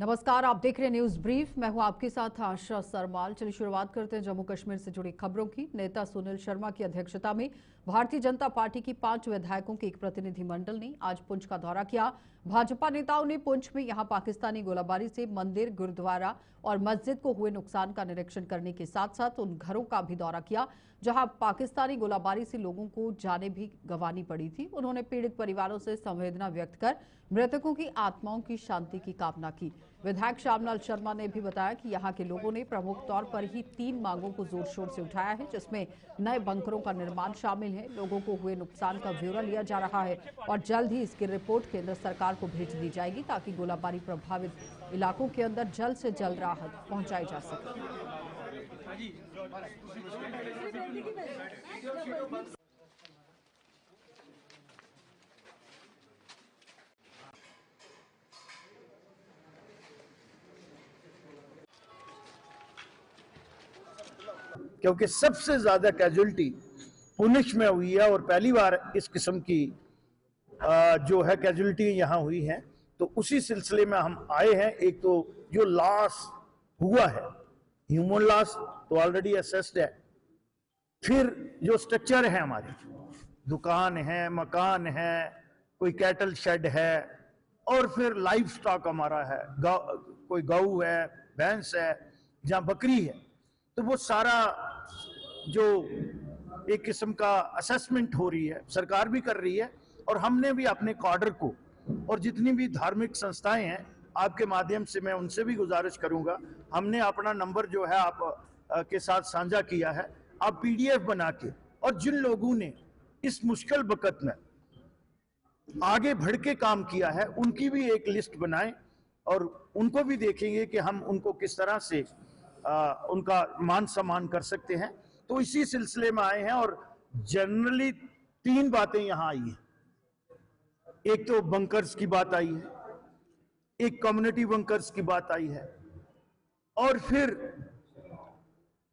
नमस्कार, आप देख रहे हैं न्यूज ब्रीफ। मैं हूं आपके साथ आशा सरमाल। चलिए शुरुआत करते हैं जम्मू कश्मीर से जुड़ी खबरों की। नेता सुनील शर्मा की अध्यक्षता में भारतीय जनता पार्टी की 5 विधायकों के एक प्रतिनिधिमंडल ने आज पुंछ का दौरा किया। भाजपा नेताओं ने पुंछ में यहां पाकिस्तानी गोलाबारी से मंदिर, गुरुद्वारा और मस्जिद को हुए नुकसान का निरीक्षण करने के साथ साथ उन घरों का भी दौरा किया जहां पाकिस्तानी गोलाबारी से लोगों को जानें भी गंवानी पड़ी थी। उन्होंने पीड़ित परिवारों से संवेदना व्यक्त कर मृतकों की आत्माओं की शांति की कामना की। विधायक श्यामलाल शर्मा ने भी बताया कि यहां के लोगों ने प्रमुख तौर पर ही 3 मांगों को जोर शोर से उठाया है, जिसमें नए बंकरों का निर्माण शामिल है। लोगों को हुए नुकसान का ब्यौरा लिया जा रहा है और जल्द ही इसकी रिपोर्ट केंद्र सरकार को भेज दी जाएगी ताकि गोलाबारी प्रभावित इलाकों के अंदर जल्द से जल्द राहत पहुंचाई जा सके। क्योंकि सबसे ज्यादा कैजुअलिटी पुंछ में हुई है और पहली बार इस किस्म की जो है कैजुअलिटी यहाँ हुई है, तो उसी सिलसिले में हम आए हैं। एक तो जो लॉस हुआ है, ह्यूमन लॉस तो ऑलरेडी असेस्ड है, फिर जो स्ट्रक्चर है, हमारी दुकान है, मकान है, कोई कैटल शेड है और फिर लाइफ स्टॉक हमारा है, कोई गऊ है, भैंस है, जहां बकरी है, तो वो सारा जो एक किस्म का असेसमेंट हो रही है, सरकार भी कर रही है और हमने भी अपने कॉर्डर को और जितनी भी धार्मिक संस्थाएं हैं, आपके माध्यम से मैं उनसे भी गुजारिश करूंगा, हमने अपना नंबर जो है आप के साथ साझा किया है। आप पीडीएफ बना के और जिन लोगों ने इस मुश्किल वक्त में आगे बढ़ के काम किया है उनकी भी एक लिस्ट बनाएं और उनको भी देखेंगे कि हम उनको किस तरह से उनका मान सम्मान कर सकते हैं। तो इसी सिलसिले में आए हैं और जनरली 3 बातें यहां आई हैं। एक तो बंकर्स की बात आई है, एक कम्युनिटी बंकर्स की बात आई है और फिर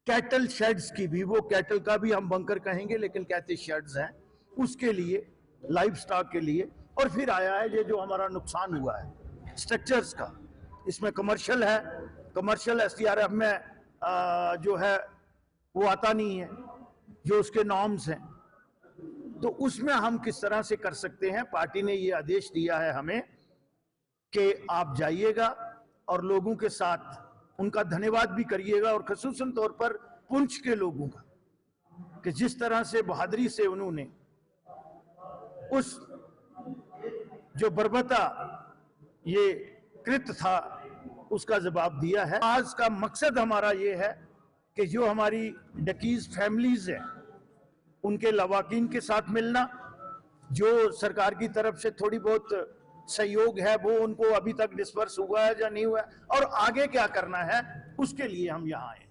कैटल शेड्स की भी, वो कैटल का भी हम बंकर कहेंगे लेकिन कहते शेड्स हैं, उसके लिए, लाइफ स्टॉक के लिए। और फिर आया है ये जो हमारा नुकसान हुआ है स्ट्रक्चर्स का, इसमें कमर्शियल है, कमर्शियल एसडीआरएफ में जो है वो आता नहीं है, जो उसके नॉर्म्स हैं, तो उसमें हम किस तरह से कर सकते हैं। पार्टी ने ये आदेश दिया है हमें कि आप जाइएगा और लोगों के साथ उनका धन्यवाद भी करिएगा और खसूसन तौर पर पुंछ के लोगों का, कि जिस तरह से बहादुरी से उन्होंने उस जो बर्बरता ये कृत्य था उसका जवाब दिया है। आज का मकसद हमारा ये है कि जो हमारी डकीज फैमिलीज हैं उनके लवाकिन के साथ मिलना, जो सरकार की तरफ से थोड़ी बहुत सहयोग है वो उनको अभी तक डिस्पर्स हुआ है या नहीं हुआ है और आगे क्या करना है, उसके लिए हम यहाँ आए।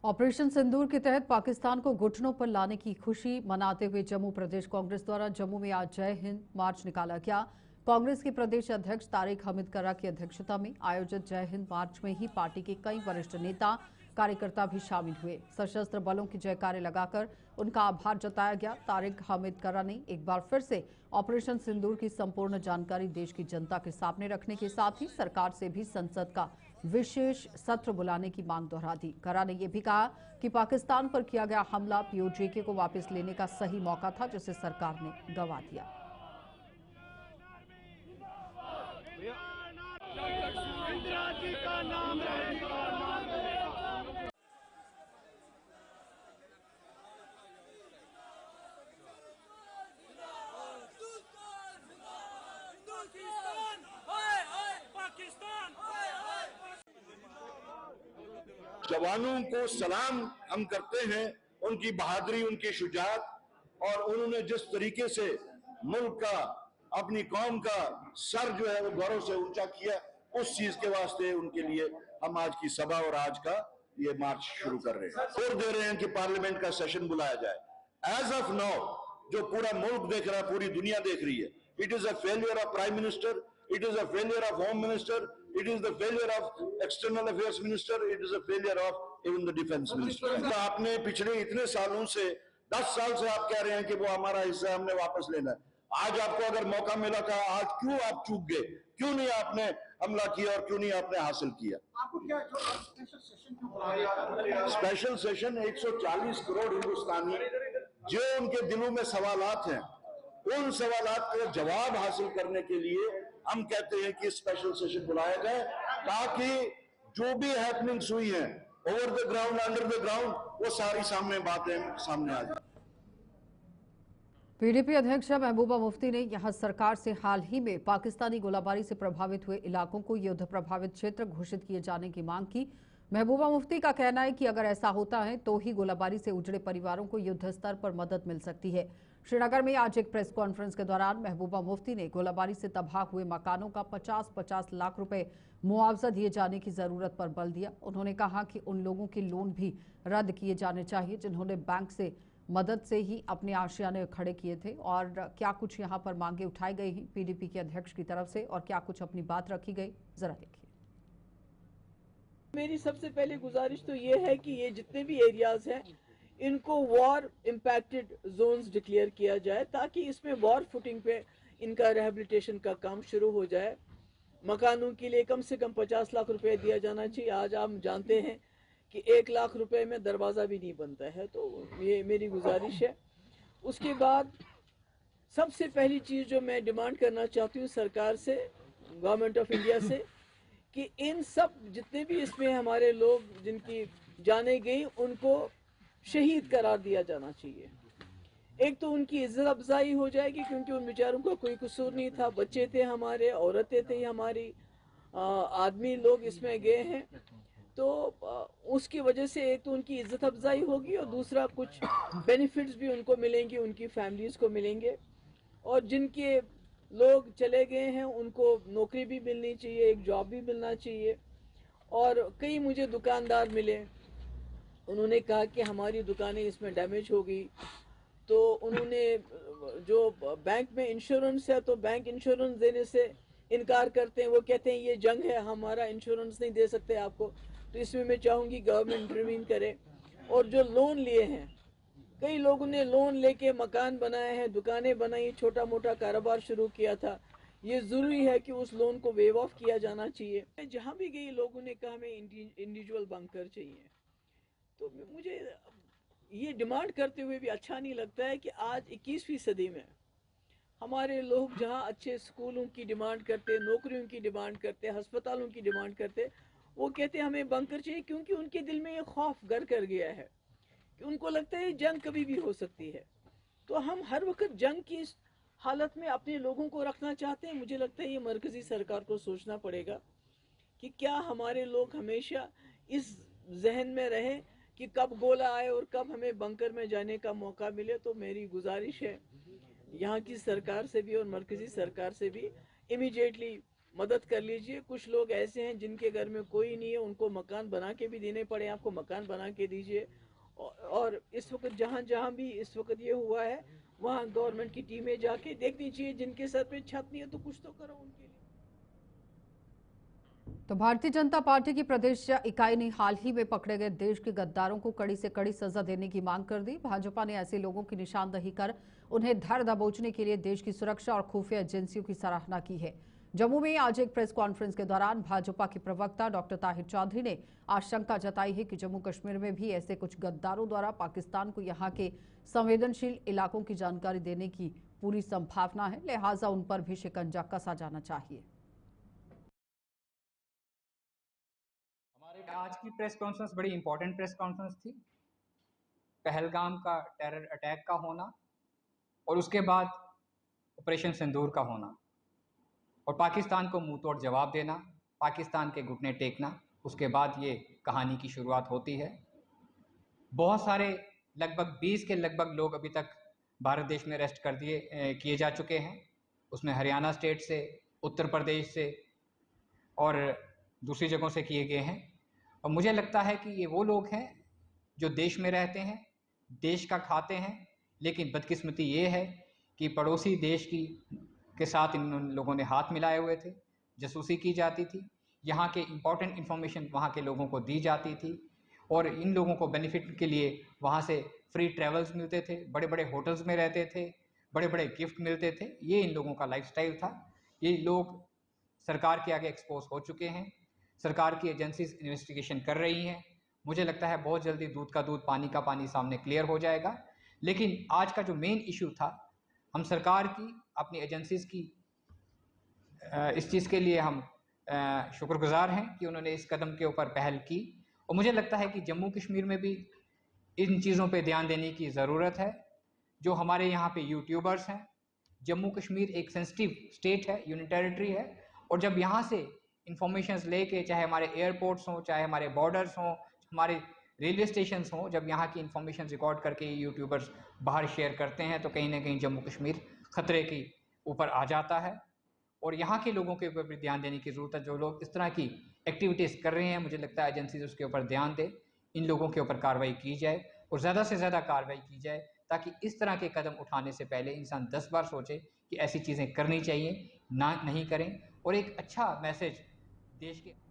ऑपरेशन सिंदूर के तहत पाकिस्तान को घुटनों पर लाने की खुशी मनाते हुए जम्मू प्रदेश कांग्रेस द्वारा जम्मू में आज जय हिंद मार्च निकाला गया। कांग्रेस के प्रदेश अध्यक्ष तारिक हमीद कर्रा की अध्यक्षता में आयोजित जय हिंद मार्च में ही पार्टी के कई वरिष्ठ नेता कार्यकर्ता भी शामिल हुए। सशस्त्र बलों की जयकारे लगाकर उनका आभार जताया गया। तारिक हमीद कर्रा ने एक बार फिर से ऑपरेशन सिंदूर की संपूर्ण जानकारी देश की जनता के सामने रखने के साथ ही सरकार से भी संसद का विशेष सत्र बुलाने की मांग दोहरा दी। कर्रा ने यह भी कहा कि पाकिस्तान पर किया गया हमला पीओजे को वापस लेने का सही मौका था, जिसे सरकार ने गंवा दिया। जवानों को सलाम हम करते हैं, उनकी बहादुरी, उनकी शुजाअत और उन्होंने जिस तरीके से मुल्क का, अपनी कौम का सर जो है वो गौरव से ऊंचा किया, उस चीज के वास्ते उनके लिए हम आज की सभा और आज का ये मार्च शुरू कर रहे हैं। जोर दे रहे हैं कि पार्लियामेंट का सेशन बुलाया जाए। एज ऑफ नाउ जो पूरा मुल्क देख रहा है, पूरी दुनिया देख रही है, it is a failure of prime minister, it is a failure of home minister, it is the failure of external affairs minister, it is a failure of even the defense minister। आपने पिछले इतने सालों से 10 साल से आप कह रहे हैं कि वो हमारा हिस्सा हमने वापस लेना है। आज आपको अगर मौका मिला था, आज क्यों आप चूक गए? क्यों नहीं आपने हमला किया और क्यों नहीं आपने हासिल किया? आपको क्या स्पेशल सेशन क्यों बुलाया? स्पेशल सेशन 140 करोड़ हिंदुस्तानी जो उनके दिलों में सवालात हैं, उन सवालात का जवाब हासिल करने के लिए हम कहते हैं कि स्पेशल सेशन बुलाया जाए, ताकि जो भी हैपनिंग्स हुई हैं over the ground, under the ground, वो सारी बातें सामने आ जाए। पीडीपी अध्यक्ष महबूबा मुफ्ती ने यहां सरकार से हाल ही में पाकिस्तानी गोलाबारी से प्रभावित हुए इलाकों को युद्ध प्रभावित क्षेत्र घोषित किए जाने की मांग की। महबूबा मुफ्ती का कहना है कि अगर ऐसा होता है तो ही गोलाबारी से उजड़े परिवारों को युद्ध स्तर पर मदद मिल सकती है। श्रीनगर में आज एक प्रेस कॉन्फ्रेंस के दौरान महबूबा मुफ्ती ने गोलाबारी से तबाह हुए मकानों का 50-50 लाख रुपए मुआवजा दिए जाने की जरूरत पर बल दिया। उन्होंने कहा कि उन लोगों के लोन भी रद्द किए जाने चाहिए जिन्होंने बैंक से मदद से ही अपने आशियाने खड़े किए थे। और क्या कुछ यहां पर मांगे उठाई गई हैं पीडीपी के अध्यक्ष की तरफ से और क्या कुछ अपनी बात रखी गई, जरा देखिए। मेरी सबसे पहले गुजारिश तो ये है कि ये जितने भी एरियाज हैं इनको वॉर इम्पैक्टेड जोन्स डिक्लेयर किया जाए, ताकि इसमें वॉर फुटिंग पे इनका रिहेबिलिटेशन का काम शुरू हो जाए। मकानों के लिए कम से कम 50 लाख रुपए दिया जाना चाहिए। आज आप जानते हैं कि 1 लाख रुपए में दरवाज़ा भी नहीं बनता है, तो ये मेरी गुजारिश है। उसके बाद सबसे पहली चीज़ जो मैं डिमांड करना चाहती हूँ सरकार से, गवर्नमेंट ऑफ इंडिया से, कि इन सब जितने भी इसमें हमारे लोग जिनकी जाने गई उनको शहीद करार दिया जाना चाहिए। एक तो उनकी इज्जत अफजाई हो जाएगी क्योंकि उन बेचारों का कोई कसूर नहीं था, बच्चे थे हमारे, औरतें थी हमारी, आदमी लोग इसमें गए हैं, तो उसकी वजह से एक तो उनकी इज्जत अफजाई होगी और दूसरा कुछ बेनिफिट्स भी उनको मिलेंगे, उनकी फैमिलीज को मिलेंगे। और जिनके लोग चले गए हैं उनको नौकरी भी मिलनी चाहिए, एक जॉब भी मिलना चाहिए। और कई मुझे दुकानदार मिले, उन्होंने कहा कि हमारी दुकानें इसमें डैमेज हो गई, तो उन्होंने जो बैंक में इंश्योरेंस है तो बैंक इंश्योरेंस देने से इनकार करते हैं। वो कहते हैं ये जंग है, हमारा इंश्योरेंस नहीं दे सकते आपको। तो इसमें मैं चाहूँगी गवर्नमेंट इंटरवीन करे। और जो लोन लिए हैं, कई लोगों ने लोन लेके मकान बनाए हैं, दुकानें बनाई, छोटा मोटा कारोबार शुरू किया था, ये ज़रूरी है कि उस लोन को वेव ऑफ किया जाना चाहिए। जहाँ भी गई लोगों ने कहा हमें इंडिविजुअल बंकर चाहिए। तो मुझे ये डिमांड करते हुए भी अच्छा नहीं लगता है कि आज 21वीं सदी में हमारे लोग जहाँ अच्छे स्कूलों की डिमांड करते, नौकरियों की डिमांड करते, अस्पतालों की डिमांड करते, वो कहते हमें बंकर चाहिए, क्योंकि उनके दिल में ये खौफ घर कर गया है कि उनको लगता है जंग कभी भी हो सकती है। तो हम हर वक्त जंग की हालत में अपने लोगों को रखना चाहते हैं। मुझे लगता है ये मरकजी सरकार को सोचना पड़ेगा कि क्या हमारे लोग हमेशा इस जहन में रहे कि कब गोला आए और कब हमें बंकर में जाने का मौका मिले। तो मेरी गुजारिश है यहाँ की सरकार से भी और मरकजी सरकार से भी, इमीडिएटली मदद कर लीजिए। कुछ लोग ऐसे हैं जिनके घर में कोई नहीं है, उनको मकान बना के भी देने पड़े, आपको मकान बना के दीजिए। और इस वक्त जहाँ भी इस वक्त ये हुआ है वहाँ गवर्नमेंट की टीमें जाके देखनी चाहिए, जिनके सर पे छत नहीं है तो कुछ तो करो उनके लिए। तो भारतीय जनता पार्टी की प्रदेश इकाई ने हाल ही में पकड़े गए देश के गद्दारों को कड़ी से कड़ी सजा देने की मांग कर दी। भाजपा ने ऐसे लोगों की निशानदही कर उन्हें धर दबोचने के लिए देश की सुरक्षा और खुफिया एजेंसियों की सराहना की है। जम्मू में आज एक प्रेस कॉन्फ्रेंस के दौरान भाजपा के प्रवक्ता डॉक्टर ताहिर चौधरी ने आशंका जताई है कि जम्मू कश्मीर में भी ऐसे कुछ गद्दारों द्वारा पाकिस्तान को यहां के संवेदनशील इलाकों की जानकारी देने की पूरी संभावना है, लिहाजा उन पर भी शिकंजा कसा जाना चाहिए। आज की प्रेस कॉन्फ्रेंस बड़ी इंपॉर्टेंट प्रेस कॉन्फ्रेंस थी। पहलगाम का टेरर अटैक का होना और उसके बाद ऑपरेशन सिंदूर का होना और पाकिस्तान को मुंह तोड़ जवाब देना, पाकिस्तान के घुटने टेकना, उसके बाद ये कहानी की शुरुआत होती है। बहुत सारे लगभग 20 के लगभग लोग अभी तक भारत देश में अरेस्ट कर किए जा चुके हैं। उसमें हरियाणा स्टेट से, उत्तर प्रदेश से और दूसरी जगहों से किए गए हैं। और मुझे लगता है कि ये वो लोग हैं जो देश में रहते हैं, देश का खाते हैं, लेकिन बदकिस्मती ये है कि पड़ोसी देश के साथ इन लोगों ने हाथ मिलाए हुए थे, जासूसी की जाती थी, यहाँ के इम्पॉर्टेंट इन्फॉर्मेशन वहाँ के लोगों को दी जाती थी और इन लोगों को बेनिफिट के लिए वहाँ से फ्री ट्रैवल्स मिलते थे, बड़े बड़े होटल्स में रहते थे, बड़े बड़े गिफ्ट मिलते थे। ये इन लोगों का लाइफस्टाइल था। ये लोग सरकार के आगे एक्सपोज हो चुके हैं। सरकार की एजेंसीज इन्वेस्टिगेशन कर रही हैं। मुझे लगता है बहुत जल्दी दूध का दूध पानी का पानी सामने क्लियर हो जाएगा। लेकिन आज का जो मेन इशू था, हम सरकार की, अपनी एजेंसीज की इस चीज़ के लिए हम शुक्रगुजार हैं कि उन्होंने इस कदम के ऊपर पहल की। और मुझे लगता है कि जम्मू कश्मीर में भी इन चीज़ों पे ध्यान देने की ज़रूरत है। जो हमारे यहाँ पे यूट्यूबर्स हैं, जम्मू कश्मीर एक सेंसिटिव स्टेट है, यूनियन टेरिटरी है, और जब यहाँ से इंफॉर्मेशंस लेके, चाहे हमारे एयरपोर्ट्स हों, चाहे हमारे बॉर्डर्स हों, हमारे रेलवे स्टेशंस हों, जब यहाँ की इंफॉर्मेशन रिकॉर्ड करके यूट्यूबर्स बाहर शेयर करते हैं तो कहीं ना कहीं जम्मू कश्मीर खतरे के ऊपर आ जाता है। और यहाँ के लोगों के ऊपर भी ध्यान देने की ज़रूरत है। जो लोग इस तरह की एक्टिविटीज़ कर रहे हैं, मुझे लगता है एजेंसीज उसके ऊपर ध्यान दें, इन लोगों के ऊपर कार्रवाई की जाए और ज़्यादा से ज़्यादा कार्रवाई की जाए, ताकि इस तरह के कदम उठाने से पहले इंसान 10 बार सोचे कि ऐसी चीज़ें करनी चाहिए, ना नहीं करें। और एक अच्छा मैसेज देश के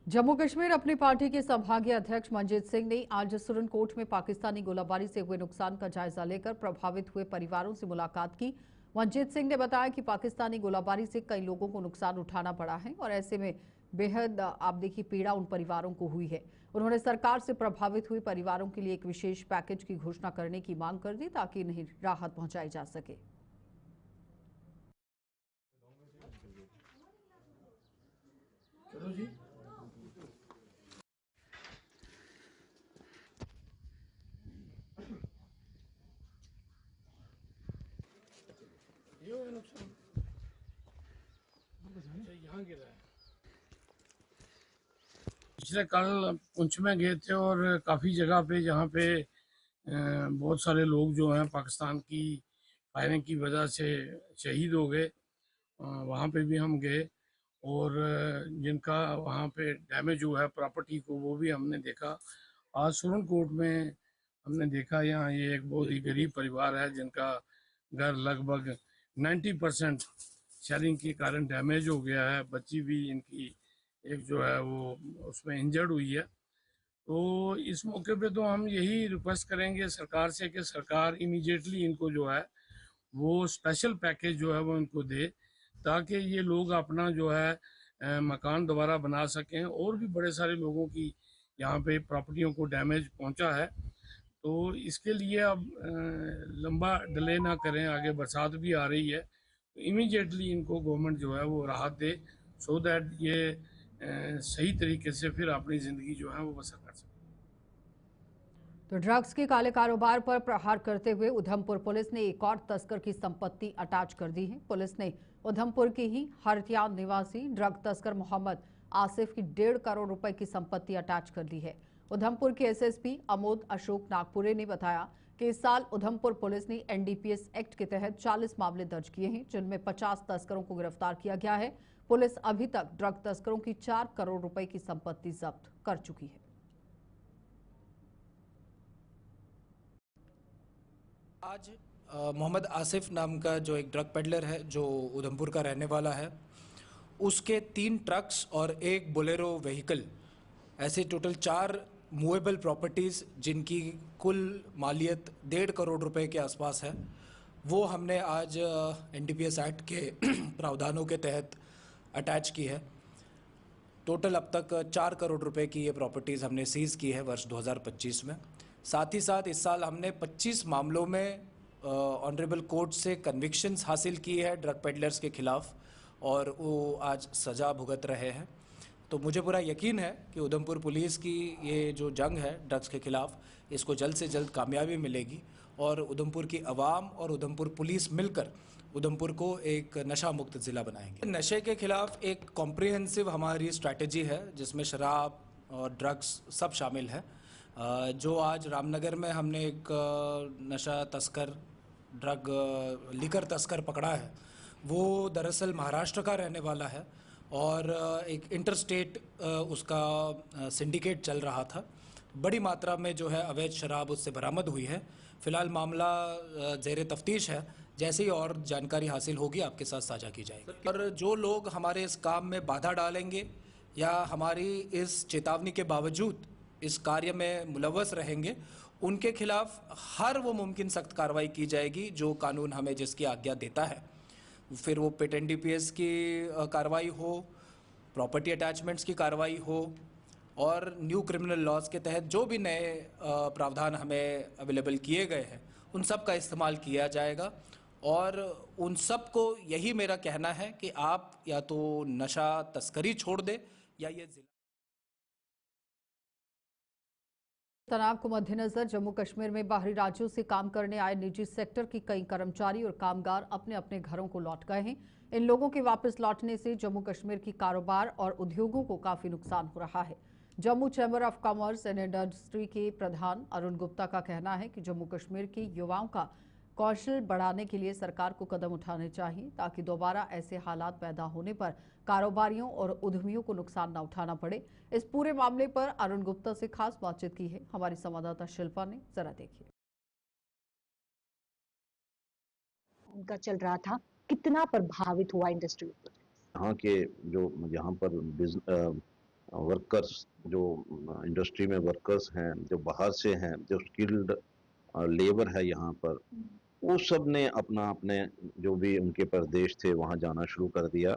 जम्मू कश्मीर अपनी पार्टी के संभागीय अध्यक्ष मंजीत सिंह ने आज सुरनकोट में पाकिस्तानी गोलाबारी से हुए नुकसान का जायजा लेकर प्रभावित हुए परिवारों से मुलाकात की। मंजीत सिंह ने बताया कि पाकिस्तानी गोलाबारी से कई लोगों को नुकसान उठाना पड़ा है और ऐसे में बेहद आप देखिए पीड़ा उन परिवारों को हुई है। उन्होंने सरकार से प्रभावित हुए परिवारों के लिए एक विशेष पैकेज की घोषणा करने की मांग कर दी ताकि इन्हें राहत पहुंचाई जा सके। पिछले कल पुंछ में गए थे और काफ़ी जगह पे जहाँ पे बहुत सारे लोग जो हैं पाकिस्तान की फायरिंग की वजह से शहीद हो गए, वहाँ पे भी हम गए और जिनका वहाँ पे डैमेज हुआ है प्रॉपर्टी को वो भी हमने देखा। आज सुरनकोट में हमने देखा यहाँ ये एक बहुत ही गरीब परिवार है जिनका घर लगभग 90% शेलिंग के कारण डैमेज हो गया है। बच्ची भी इनकी एक जो है वो उसमें इंजर्ड हुई है। तो इस मौके पे तो हम यही रिक्वेस्ट करेंगे सरकार से कि सरकार इमीडिएटली इनको जो है वो स्पेशल पैकेज जो है वो इनको दे, ताकि ये लोग अपना जो है मकान दोबारा बना सकें। और भी बड़े सारे लोगों की यहाँ पे प्रॉपर्टियों को डैमेज पहुँचा है। तो इसके लिए अब लंबा डिले ना करें, आगे बरसात भी आ रही है, तो इमीडिएटली इनको गवर्नमेंट जो है वो राहत दे, सो दैट ये सही तरीके से फिर अपनी ज़िंदगी जो है वो बसर कर सकें। तो ड्रग्स के काले कारोबार पर प्रहार करते हुए उधमपुर पुलिस ने एक और तस्कर की संपत्ति अटैच कर दी है। पुलिस ने उधमपुर के ही हरतियान निवासी ड्रग तस्कर मोहम्मद आसिफ की 1.5 करोड़ रुपए की संपत्ति अटैच कर ली है। उधमपुर के एसएसपी अमोद अशोक नागपुरे ने बताया कि इस साल उधमपुर पुलिस ने एनडीपीएस एक्ट के तहत 40 मामले दर्ज किए हैं, जिनमें 50 तस्करों को गिरफ्तार किया गया है। पुलिस अभी तक ड्रग तस्करों की 4 करोड़ रुपए की संपत्ति जब्त कर चुकी है। आज मोहम्मद आसिफ नाम का जो एक ड्रग पेडलर है जो उधमपुर का रहने वाला है, उसके 3 ट्रक्स और 1 बोलेरो व्हीकल, ऐसे टोटल 4 मूवेबल प्रॉपर्टीज़ जिनकी कुल मालियत 1.5 करोड़ रुपए के आसपास है, वो हमने आज एनडीपीएस एक्ट के प्रावधानों के तहत अटैच की है। टोटल अब तक 4 करोड़ रुपए की ये प्रॉपर्टीज़ हमने सीज़ की है वर्ष 2025 में। साथ ही साथ इस साल हमने 25 मामलों में ऑनरेबल कोर्ट से कन्विक्शंस हासिल की है ड्रग पेडलर्स के खिलाफ, और वो आज सज़ा भुगत रहे हैं। तो मुझे पूरा यकीन है कि उधमपुर पुलिस की ये जो जंग है ड्रग्स के खिलाफ, इसको जल्द से जल्द कामयाबी मिलेगी और उधमपुर की आवाम और उधमपुर पुलिस मिलकर उधमपुर को एक नशा मुक्त ज़िला बनाएंगे। नशे के खिलाफ एक कॉम्प्रिहेंसिव हमारी स्ट्रैटेजी है जिसमें शराब और ड्रग्स सब शामिल है। जो आज रामनगर में हमने एक नशा तस्कर, ड्रग लीकर तस्कर पकड़ा है, वो दरअसल महाराष्ट्र का रहने वाला है और एक इंटरस्टेट उसका सिंडिकेट चल रहा था। बड़ी मात्रा में जो है अवैध शराब उससे बरामद हुई है। फ़िलहाल मामला ज़ेरे तफ्तीश है, जैसे ही और जानकारी हासिल होगी आपके साथ साझा की जाएगी। और जो लोग हमारे इस काम में बाधा डालेंगे या हमारी इस चेतावनी के बावजूद इस कार्य में मुलव्वस रहेंगे, उनके खिलाफ हर वो मुमकिन सख्त कार्रवाई की जाएगी जो कानून हमें जिसकी आज्ञा देता है। फिर वो पेट NDPS की कार्रवाई हो, प्रॉपर्टी अटैचमेंट्स की कार्रवाई हो, और न्यू क्रिमिनल लॉज के तहत जो भी नए प्रावधान हमें अवेलेबल किए गए हैं उन सब का इस्तेमाल किया जाएगा। और उन सब को यही मेरा कहना है कि आप या तो नशा तस्करी छोड़ दें या ये जिला तनाव को मद्देनजर जम्मू कश्मीर में बाहरी राज्यों से काम करने आए निजी सेक्टर के कई कर्मचारी और कामगार अपने अपने घरों को लौट गए हैं। इन लोगों के वापस लौटने से जम्मू कश्मीर की कारोबार और उद्योगों को काफी नुकसान हो रहा है। Jammu chamber of commerce and industry के प्रधान अरुण गुप्ता का कहना है कि जम्मू कश्मीर के युवाओं का कौशल बढ़ाने के लिए सरकार को कदम उठाने चाहिए ताकि दोबारा ऐसे हालात पैदा होने पर कारोबारियों और उद्यमियों को नुकसान न उठाना पड़े। इस पूरे मामले पर अरुण गुप्ता से खास बातचीत की है हमारी संवाददाता शिल्पा ने, जरा देखिए। उनका चल रहा था, कितना प्रभावित हुआ इंडस्ट्री? यहाँ के जो यहाँ पर वर्कर्स, जो इंडस्ट्री में वर्कर्स हैं, जो बाहर से हैं, जो स्किल्ड लेबर है यहाँ पर, वो सब ने अपने जो भी उनके प्रदेश थे वहाँ जाना शुरू कर दिया,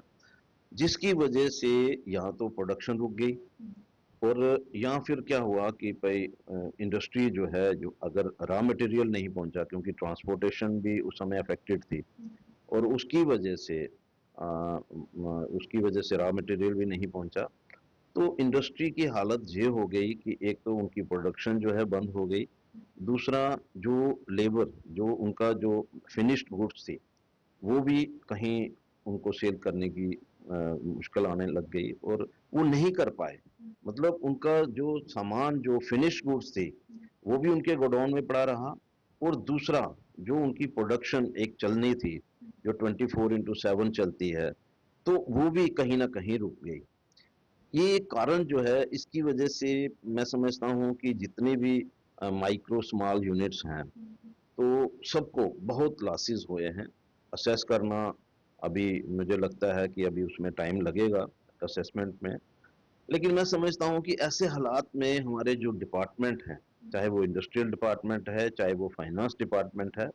जिसकी वजह से यहाँ तो प्रोडक्शन रुक गई। और यहाँ फिर क्या हुआ कि भाई इंडस्ट्री जो है, जो अगर रॉ मटेरियल नहीं पहुँचा, क्योंकि ट्रांसपोर्टेशन भी उस समय अफेक्टेड थी, और उसकी वजह से रॉ मटेरियल भी नहीं पहुँचा, तो इंडस्ट्री की हालत ये हो गई कि एक तो उनकी प्रोडक्शन जो है बंद हो गई, दूसरा जो लेबर, जो उनका जो फिनिश्ड गुड्स थी, वो भी कहीं उनको सेल करने की मुश्किल आने लग गई और वो नहीं कर पाए। मतलब उनका जो सामान, जो फिनिश्ड गुड्स थी, वो भी उनके गोडाउन में पड़ा रहा, और दूसरा जो उनकी प्रोडक्शन एक चलनी थी जो 24/7 चलती है, तो वो भी कहीं ना कहीं रुक गई। ये कारण जो है, इसकी वजह से मैं समझता हूँ कि जितने भी माइक्रो स्मॉल यूनिट्स हैं, तो सबको बहुत लॉसेस हुए हैं। असेस करना अभी मुझे लगता है कि अभी उसमें टाइम लगेगा असेसमेंट में, लेकिन मैं समझता हूँ कि ऐसे हालात में हमारे जो डिपार्टमेंट हैं, चाहे वो इंडस्ट्रियल डिपार्टमेंट है, चाहे वो फाइनेंस डिपार्टमेंट है,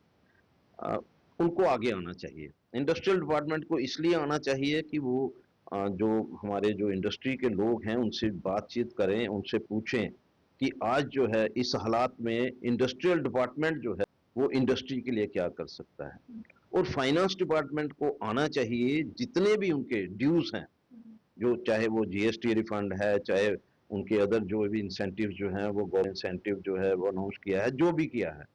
उनको आगे आना चाहिए। इंडस्ट्रियल डिपार्टमेंट को इसलिए आना चाहिए कि वो जो हमारे जो इंडस्ट्री के लोग हैं उनसे बातचीत करें, उनसे पूछें कि आज जो है इस हालात में इंडस्ट्रियल डिपार्टमेंट जो है वो इंडस्ट्री के लिए क्या कर सकता है। और फाइनेंस डिपार्टमेंट को आना चाहिए, जितने भी उनके ड्यूज हैं, जो चाहे वो GST रिफंड है, चाहे उनके अदर जो भी इंसेंटिव जो हैं, वो गवर्नमेंट इंसेंटिव जो है वो अनाउंस किया है, जो भी किया है,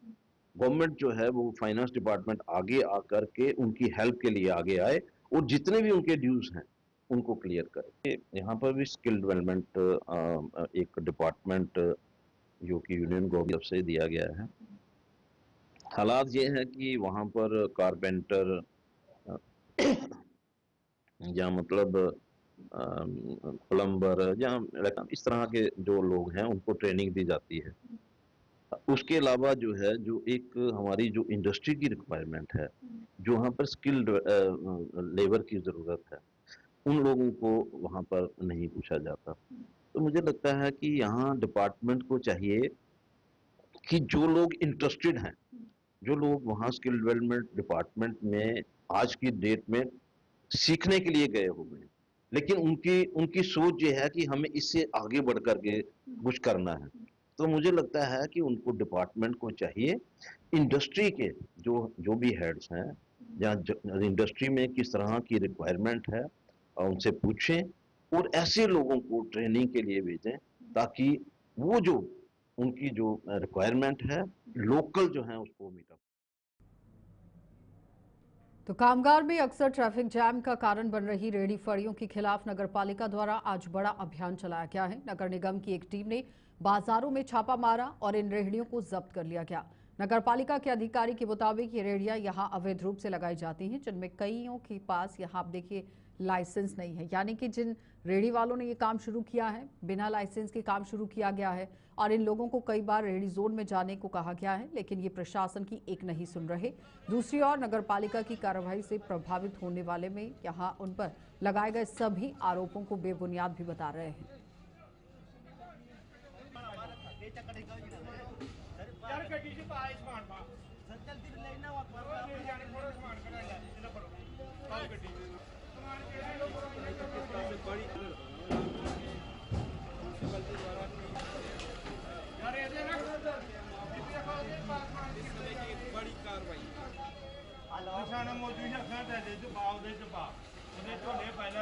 गवर्नमेंट जो है वो फाइनेंस डिपार्टमेंट आगे आकर के उनकी हेल्प के लिए आगे आए और जितने भी उनके ड्यूज हैं उनको क्लियर करें। यहाँ पर भी स्किल डेवलपमेंट एक डिपार्टमेंट जो कि यूनियन गवर्नमेंट से दिया गया है। हालात ये है कि वहाँ पर कारपेंटर या मतलब प्लम्बर या इस तरह के जो लोग हैं उनको ट्रेनिंग दी जाती है। उसके अलावा जो है, जो एक हमारी जो इंडस्ट्री की रिक्वायरमेंट है, जो वहाँ पर स्किल्ड लेबर की ज़रूरत है, उन लोगों को वहाँ पर नहीं पूछा जाता। तो मुझे लगता है कि यहाँ डिपार्टमेंट को चाहिए कि जो लोग इंटरेस्टेड हैं, जो लोग वहाँ स्किल डेवलपमेंट डिपार्टमेंट में आज की डेट में सीखने के लिए गए हुए हैं, लेकिन उनकी सोच ये है कि हमें इससे आगे बढ़ करके कुछ करना है, तो मुझे लगता है कि उनको डिपार्टमेंट को चाहिए इंडस्ट्री के जो भी हेड्स हैं, या इंडस्ट्री में किस तरह की रिक्वायरमेंट है, और उनसे पूछें और ऐसे लोगों को ट्रेनिंग के लिए भेजें ताकि वो जो उनकी जो रिक्वायरमेंट है लोकल जो है उसको मीटअप। तो कामगार में अक्सर ट्रैफिक जैम का कारण बन रही रेहड़ी फड़ियों के खिलाफ नगरपालिका द्वारा आज बड़ा अभियान चलाया गया है। नगर निगम की एक टीम ने बाजारों में छापा मारा और इन रेहड़ियों को जब्त कर लिया गया। नगरपालिका के अधिकारी के मुताबिक ये रेहड़ियां यहां अवैध रूप से लगाई जाती हैं, जिनमें कईयों के पास यहां आप देखिए लाइसेंस नहीं है, यानी कि जिन रेहड़ी वालों ने ये काम शुरू किया है बिना लाइसेंस के काम शुरू किया गया है और इन लोगों को कई बार रेहड़ी जोन में जाने को कहा गया है, लेकिन ये प्रशासन की एक नहीं सुन रहे। दूसरी ओर नगरपालिका की कार्रवाई से प्रभावित होने वाले में यहां उन पर लगाए गए सभी आरोपों को बेबुनियाद भी बता रहे हैं।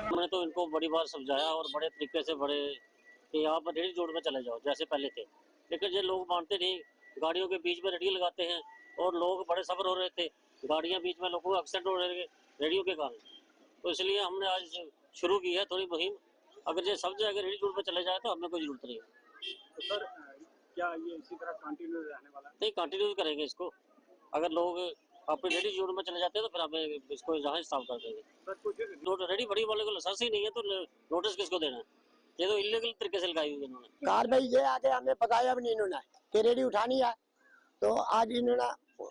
हमने तो इनको बड़ी बार समझाया और बड़े तरीके से बड़े कि आप रेडी जोड़ में चले जाओ जैसे पहले थे, लेकिन ये लोग मानते नहीं। गाड़ियों के बीच में रेडी लगाते हैं और लोग बड़े सफर हो रहे थे, गाड़ियां बीच में लोगों को एक्सीडेंट हो रहे थे रेडियो के कारण। तो इसलिए हमने आज शुरू की है थोड़ी मुहिम। अगर ये सब जगह रेडी जोड़ में चले जाए तो हमें कोई जरूरत नहीं है। तो सर क्या ये इसी तरह कंटिन्यू रहने वाला है? नहीं, कंटिन्यू करेंगे इसको। अगर लोग अपने रेडी जोड़ में चले जाते हैं तो फिर हमें इसको यहाँ स्टॉप कर देंगे। रेडी बड़ी वाले को लाइसेंस ही नहीं है तो नोटिस किसको देना है? ये तो इलीगल तरीके से लगाई हुई इन्होंने। कार्रवाई ये आगे हमें पकाया भी नहीं इन्होंने कि रेडी उठानी है, तो आज इन्होंने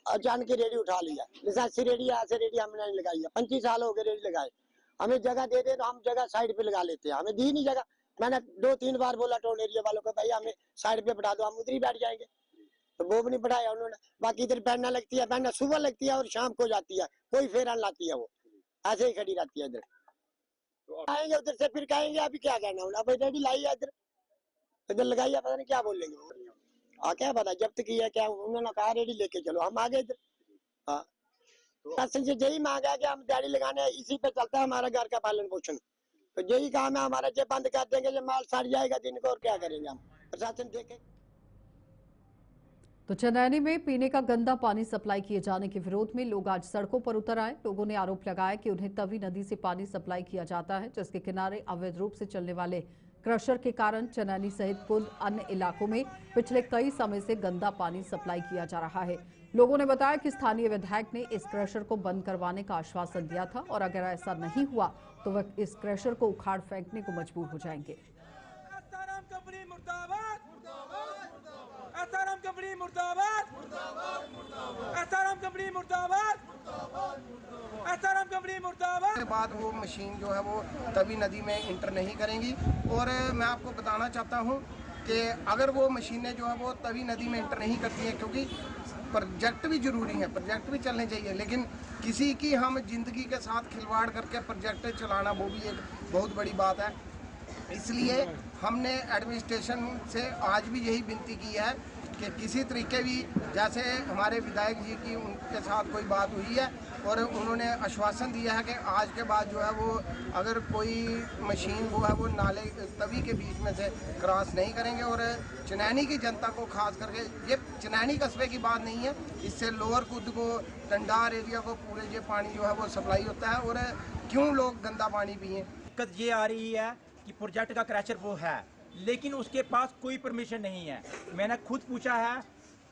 अचानक रेडी उठा लिया। लाइसेंस रेडी ऐसे रेडी हमने नहीं लगाई है, 25 साल हो गए रेडी लगाए। हमें जगह दे दे तो हम जगह साइड पे लगा लेते हैं, हमें दी नहीं जगह। मैंने 2-3 बार बोला टोल एरिया वालों को, भाई हमें साइड पे बैठा दो, हम उधर ही बैठ जाएंगे, तो वो भी नहीं बढ़ाया उन्होंने। बाकी इधर बैठना लगती है, बैठना सुबह लगती है और शाम को जाती है, कोई फेरा लाती है, वो ऐसे ही खड़ी रहती है। इधर आएंगे उधर से फिर कहेंगे अभी क्या कहना है, अब रेडी लाई है इधर लगाई है, पता नहीं क्या बोलेंगे वो। क्या पता जब्त की है क्या, उन्होंने कहा रेडी लेके चलो, हम आ गए इधर। हाँ, शासन से यही मांगा है कि हम दिहाड़ी लगाने, इसी पे चलता है हमारा घर का पालन पोषण। तो यही काम है हमारा, जब बंद कर देंगे जब माल सड़ जाएगा दिन को, और क्या करेंगे हम, प्रशासन देखे। तो चनैनी में पीने का गंदा पानी सप्लाई किए जाने के विरोध में लोग आज सड़कों पर उतर आए। लोगों ने आरोप लगाया कि उन्हें तवी नदी से पानी सप्लाई किया जाता है, जिसके किनारे अवैध रूप से चलने वाले क्रशर के कारण चनैनी सहित कुछ अन्य इलाकों में पिछले कई समय से गंदा पानी सप्लाई किया जा रहा है। लोगों ने बताया कि स्थानीय विधायक ने इस क्रशर को बंद करवाने का आश्वासन दिया था और अगर ऐसा नहीं हुआ तो वह इस क्रशर को उखाड़ फेंकने को मजबूर हो जाएंगे। बाद वो मशीन जो है वो तवी नदी में इंटर नहीं करेंगी। और मैं आपको बताना चाहता हूँ कि अगर वो मशीनें जो है वो तवी नदी में इंटर नहीं करती हैं, क्योंकि प्रोजेक्ट भी जरूरी है, प्रोजेक्ट भी चलने चाहिए, लेकिन किसी की हम जिंदगी के साथ खिलवाड़ करके प्रोजेक्ट चलाना वो भी एक बहुत बड़ी बात है। इसलिए हमने एडमिनिस्ट्रेशन से आज भी यही विनती की है कि किसी तरीके भी, जैसे हमारे विधायक जी की उनके साथ कोई बात हुई है और उन्होंने आश्वासन दिया है कि आज के बाद जो है वो अगर कोई मशीन वो है वो नाले तवी के बीच में से क्रॉस नहीं करेंगे। और चनैनी की जनता को खास करके, ये चनैनी कस्बे की बात नहीं है, इससे लोअर कुद को, टंडार एरिया को पूरे ये पानी जो है वो सप्लाई होता है। और क्यों लोग गंदा पानी पिए? दिक्कत ये आ रही है कि प्रोजेक्ट का क्रैशर वो है, लेकिन उसके पास कोई परमिशन नहीं है। मैंने खुद पूछा है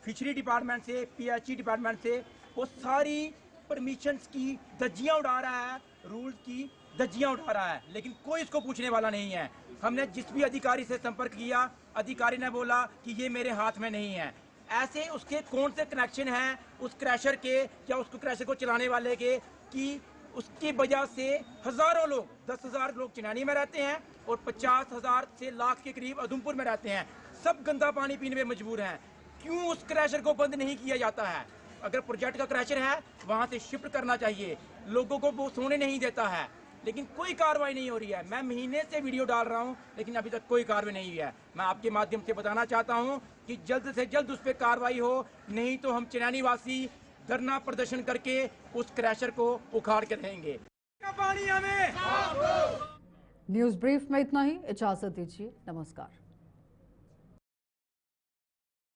फिशरी डिपार्टमेंट से, PHE डिपार्टमेंट से, वो सारी परमिशंस की धज्जियां उड़ा रहा है, रूल्स की धज्जियां उड़ा रहा है, लेकिन कोई इसको पूछने वाला नहीं है। हमने जिस भी अधिकारी से संपर्क किया, अधिकारी ने बोला कि ये मेरे हाथ में नहीं है। ऐसे उसके कौन से कनेक्शन हैं उस क्रैशर के या उसको क्रैशर को चलाने वाले के, कि उसकी वजह से हजारों लोग, 10,000 लोग चनैनी में रहते हैं और 50,000 से लाख के करीब उधमपुर में रहते हैं। सब गंदा पानी पीने में मजबूर हैं। क्यों उस क्रैशर को बंद नहीं किया जाता है? अगर प्रोजेक्ट का क्रैशर है वहां से शिफ्ट करना चाहिए। लोगों को वो सोने नहीं देता है, लेकिन कोई कार्रवाई नहीं हो रही है। मैं महीने से वीडियो डाल रहा हूं, लेकिन अभी तक कोई कार्रवाई नहीं हुई है। मैं आपके माध्यम से बताना चाहता हूं कि जल्द से जल्द उस पर कार्रवाई हो, नहीं तो हम चनैनी वासी धरना प्रदर्शन करके उस क्रैशर को उखाड़ के रहेंगे। न्यूज ब्रीफ में इतना ही, इजाजत दीजिए, नमस्कार।